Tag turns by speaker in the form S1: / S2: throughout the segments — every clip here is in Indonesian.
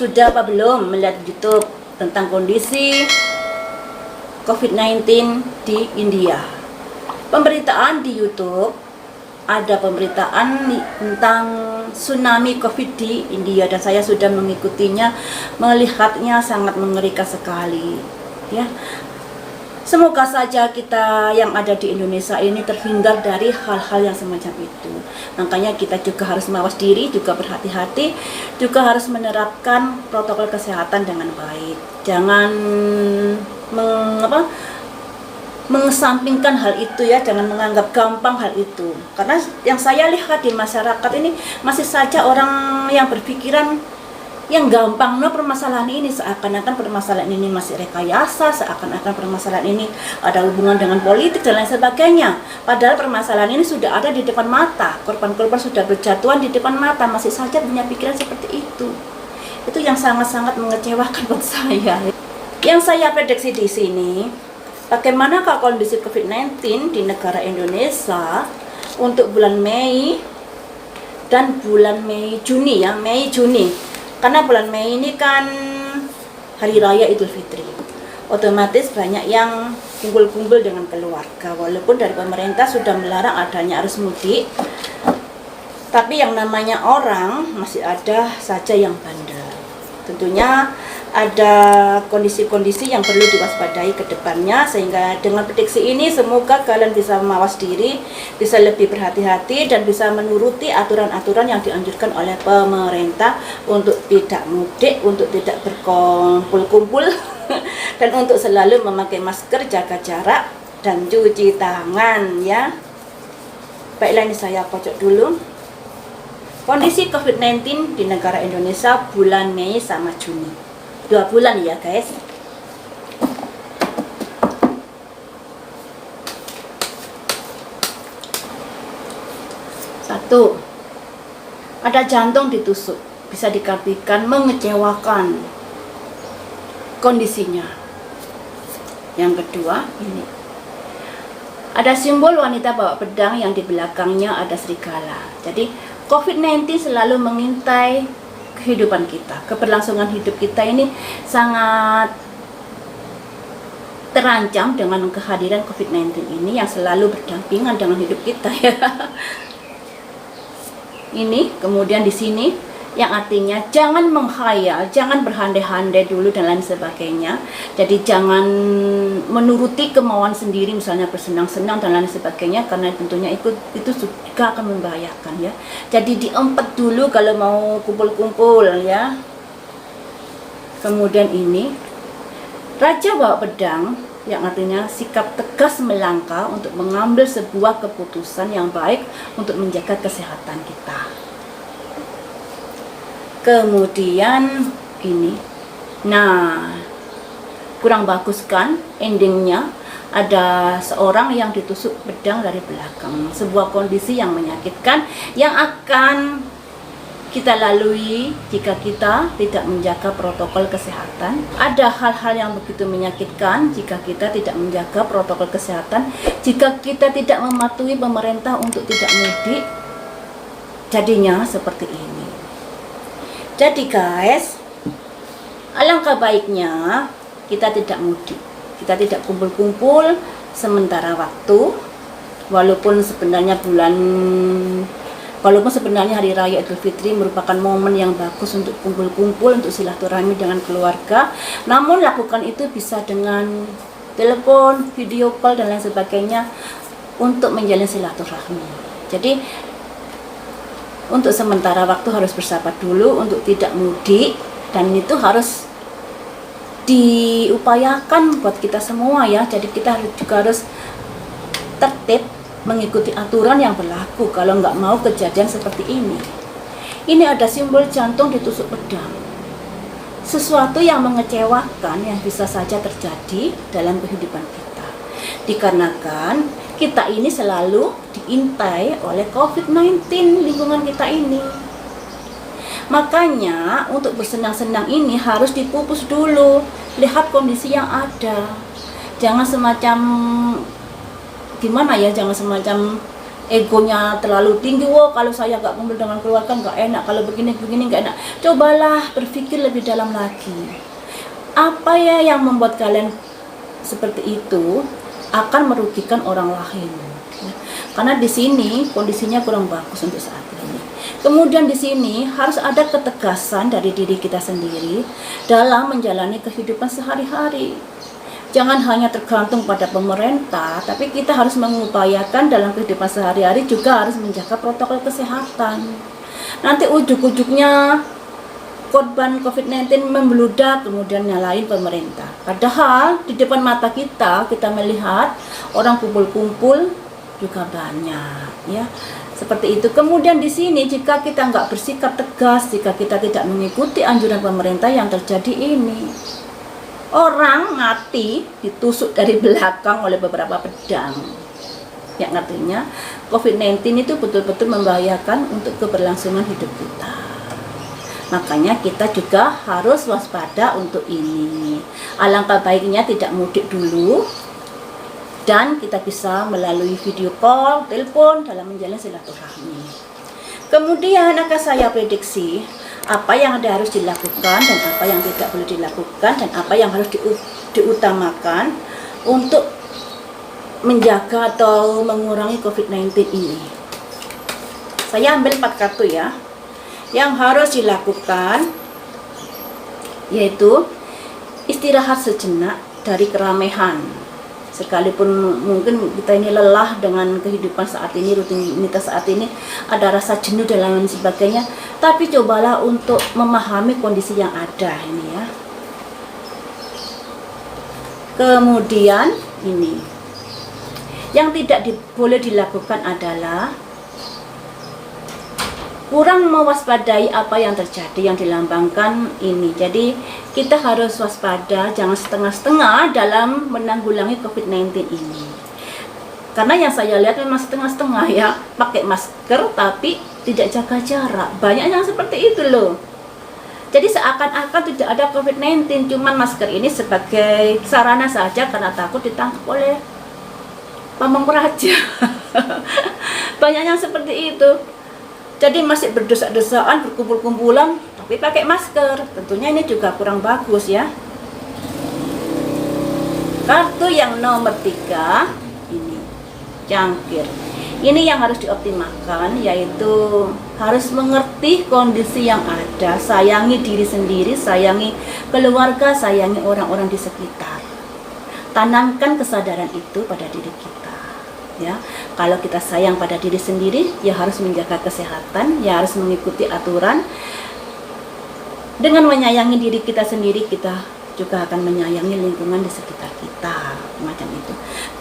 S1: Sudah apa belum melihat YouTube tentang kondisi COVID-19 di India? Pemberitaan di YouTube, ada pemberitaan tentang tsunami COVID di India dan saya sudah mengikutinya, melihatnya sangat mengerikan sekali. Ya, semoga saja kita yang ada di Indonesia ini terhindar dari hal-hal yang semacam itu. Makanya kita juga harus mawas diri, juga berhati-hati, juga harus menerapkan protokol kesehatan dengan baik. Jangan mengesampingkan hal itu ya, jangan menganggap gampang hal itu. Karena yang saya lihat di masyarakat ini masih saja orang yang berpikiran yang gampang permasalahan ini, seakan-akan permasalahan ini masih rekayasa, seakan-akan permasalahan ini ada hubungan dengan politik dan lain sebagainya. Padahal permasalahan ini sudah ada di depan mata, korban-korban sudah berjatuhan di depan mata, masih saja punya pikiran seperti itu. Itu yang sangat-sangat mengecewakan buat saya. Yang saya prediksi di sini, bagaimanakah kondisi COVID-19 di negara Indonesia untuk bulan Mei dan bulan Juni ya, Mei-Juni. Karena bulan Mei ini kan Hari Raya Idul Fitri. Otomatis banyak yang kumpul-kumpul dengan keluarga. Walaupun dari pemerintah sudah melarang adanya arus mudik, tapi yang namanya orang masih ada saja yang bandel. Tentunya ada kondisi-kondisi yang perlu diwaspadai ke depannya, sehingga dengan prediksi ini semoga kalian bisa mawas diri, bisa lebih berhati-hati dan bisa menuruti aturan-aturan yang dianjurkan oleh pemerintah untuk tidak mudik, untuk tidak berkumpul-kumpul dan untuk selalu memakai masker, jaga jarak dan cuci tangan ya. Baiklah, ini saya pojok dulu. Kondisi COVID-19 di negara Indonesia bulan Mei sama Juni. 2 bulan ya guys. Satu, ada jantung ditusuk, bisa dikatakan mengecewakan kondisinya. Yang kedua, ini ada simbol wanita bawa pedang yang di belakangnya ada serigala. Jadi COVID-19 selalu mengintai kehidupan kita, keberlangsungan hidup kita ini sangat terancam dengan kehadiran COVID-19 ini yang selalu berdampingan dengan hidup kita ya. Ini kemudian di sini yang artinya jangan menghayal, jangan berhandai-handai dulu dan lain sebagainya. Jadi jangan menuruti kemauan sendiri, misalnya bersenang-senang dan lain sebagainya, karena tentunya itu juga akan membahayakan ya. Jadi diempet dulu kalau mau kumpul-kumpul ya. Kemudian ini Raja bawa pedang yang artinya sikap tegas melangkah untuk mengambil sebuah keputusan yang baik untuk menjaga kesehatan kita. Kemudian ini, nah kurang bagus kan endingnya, ada seorang yang ditusuk pedang dari belakang. Sebuah kondisi yang menyakitkan yang akan kita lalui jika kita tidak menjaga protokol kesehatan. Ada hal-hal yang begitu menyakitkan jika kita tidak menjaga protokol kesehatan, jika kita tidak mematuhi pemerintah untuk tidak mudik. Jadinya seperti ini. Jadi guys, alangkah baiknya kita tidak mudik, kita tidak kumpul-kumpul sementara waktu, walaupun sebenarnya Hari Raya Idul Fitri merupakan momen yang bagus untuk kumpul-kumpul, untuk silaturahmi dengan keluarga. Namun lakukan itu bisa dengan telepon, video call dan lain sebagainya untuk menjalin silaturahmi. Jadi untuk sementara waktu harus bersabar dulu untuk tidak mudik, dan itu harus diupayakan buat kita semua ya. Jadi kita juga harus tertib mengikuti aturan yang berlaku kalau nggak mau kejadian seperti ini. Ini ada simbol jantung ditusuk pedang. Sesuatu yang mengecewakan yang bisa saja terjadi dalam kehidupan kita. Dikarenakan kita ini selalu diintai oleh COVID-19 lingkungan kita ini. Makanya untuk bersenang-senang ini harus dipupus dulu, lihat kondisi yang ada. Jangan semacam gimana ya, jangan semacam egonya terlalu tinggi, wah kalau saya nggak kumpul dengan keluarga nggak enak, kalau begini nggak enak. Cobalah berpikir lebih dalam lagi. Apa ya yang membuat kalian seperti itu akan merugikan orang lain? Karena di sini kondisinya kurang bagus untuk saat ini. Kemudian di sini harus ada ketegasan dari diri kita sendiri dalam menjalani kehidupan sehari-hari. Jangan hanya tergantung pada pemerintah, tapi kita harus mengupayakan dalam kehidupan sehari-hari juga harus menjaga protokol kesehatan. Nanti ujuk-ujuknya korban COVID-19 membludak, kemudian nyalain pemerintah. Padahal di depan mata kita melihat orang kumpul-kumpul juga banyak, ya. Seperti itu. Kemudian di sini jika kita nggak bersikap tegas, jika kita tidak mengikuti anjuran pemerintah, yang terjadi ini orang mati ditusuk dari belakang oleh beberapa pedang. Yang artinya COVID-19 itu betul-betul membahayakan untuk keberlangsungan hidup kita. Makanya kita juga harus waspada untuk ini. Alangkah baiknya tidak mudik dulu, dan kita bisa melalui video call, telepon dalam menjalin silaturahmi. Kemudian akan saya prediksi apa yang harus dilakukan dan apa yang tidak boleh dilakukan dan apa yang harus diutamakan untuk menjaga atau mengurangi COVID-19 ini. Saya ambil 4 kartu ya. Yang harus dilakukan yaitu istirahat sejenak dari keramaian. Sekalipun mungkin kita ini lelah dengan kehidupan saat ini, rutinitas saat ini, ada rasa jenuh dan lain sebagainya, tapi cobalah untuk memahami kondisi yang ada ini ya. Kemudian ini yang tidak boleh dilakukan adalah kurang mewaspadai apa yang terjadi, yang dilambangkan ini. Jadi kita harus waspada, jangan setengah-setengah dalam menanggulangi COVID-19 ini. Karena yang saya lihat memang setengah-setengah ya, pakai masker tapi tidak jaga jarak. Banyak yang seperti itu loh. Jadi seakan-akan tidak ada COVID-19, cuman masker ini sebagai sarana saja karena takut ditangkap oleh pamong praja. Banyak yang seperti itu. Jadi masih berdesak-desaan, berkumpul-kumpulan, tapi pakai masker. Tentunya ini juga kurang bagus ya. Kartu yang nomor 3, ini, cangkir. Ini yang harus dioptimalkan, yaitu harus mengerti kondisi yang ada, sayangi diri sendiri, sayangi keluarga, sayangi orang-orang di sekitar. Tanamkan kesadaran itu pada diri kita. Ya, kalau kita sayang pada diri sendiri, ya harus menjaga kesehatan, ya harus mengikuti aturan. Dengan menyayangi diri kita sendiri, kita juga akan menyayangi lingkungan di sekitar kita, macam itu.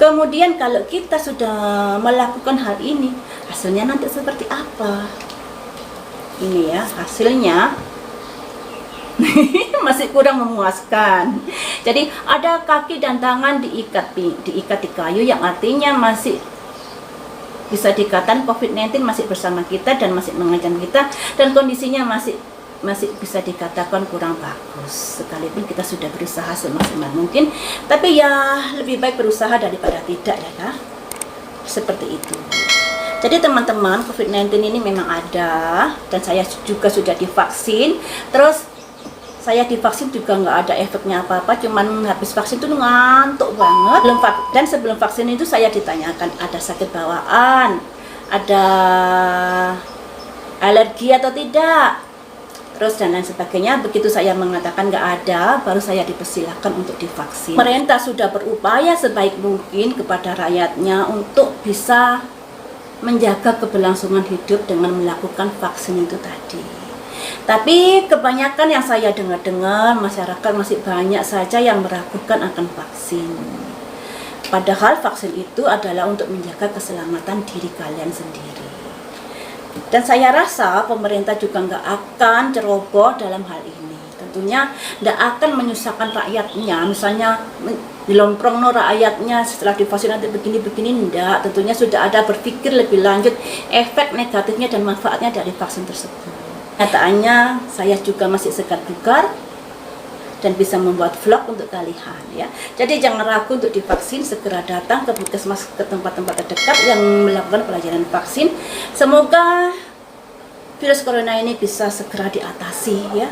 S1: Kemudian kalau kita sudah melakukan hal ini, hasilnya nanti seperti apa? Ini ya, hasilnya masih kurang memuaskan. Jadi ada kaki dan tangan diikat di kayu, yang artinya masih bisa dikatakan COVID-19 masih bersama kita dan masih mengancam kita, dan kondisinya masih bisa dikatakan kurang bagus. Sekalipun kita sudah berusaha semaksimal mungkin, tapi ya lebih baik berusaha daripada tidak ya kak. Seperti itu. Jadi teman-teman, COVID-19 ini memang ada, dan saya juga sudah divaksin. Terus saya divaksin juga nggak ada efeknya apa-apa, cuman habis vaksin itu ngantuk banget. Dan sebelum vaksin itu saya ditanyakan ada sakit bawaan, ada alergi atau tidak, terus dan lain sebagainya. Begitu saya mengatakan nggak ada, baru saya dipersilahkan untuk divaksin. Pemerintah sudah berupaya sebaik mungkin kepada rakyatnya untuk bisa menjaga keberlangsungan hidup dengan melakukan vaksin itu tadi. Tapi kebanyakan yang saya dengar masyarakat masih banyak saja yang meragukan akan vaksin. Padahal vaksin itu adalah untuk menjaga keselamatan diri kalian sendiri. Dan saya rasa pemerintah juga nggak akan ceroboh dalam hal ini. Tentunya nggak akan menyusahkan rakyatnya, misalnya dilomprong rakyatnya setelah divaksin nanti begini-begini, enggak. Tentunya sudah ada berpikir lebih lanjut efek negatifnya dan manfaatnya dari vaksin tersebut. Nyataannya saya juga masih segar-bugar dan bisa membuat vlog untuk kalian ya. Jadi jangan ragu untuk divaksin, segera datang ke puskesmas, ke tempat-tempat terdekat yang melakukan pelayanan vaksin. Semoga virus corona ini bisa segera diatasi ya.